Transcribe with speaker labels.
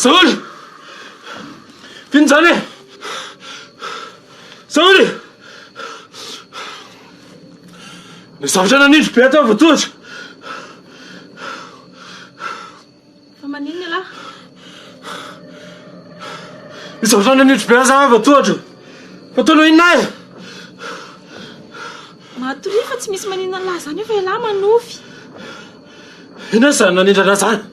Speaker 1: Saúl! Pinzane! Saúl! Nessa já não esperta para todos.
Speaker 2: Maninna lah.
Speaker 1: Nessa já não esperta para todos. Patuloy na.
Speaker 2: Matuloy fa tsy misy maninna lah zany efa iala manofy.
Speaker 1: Ina sana nindra na sana.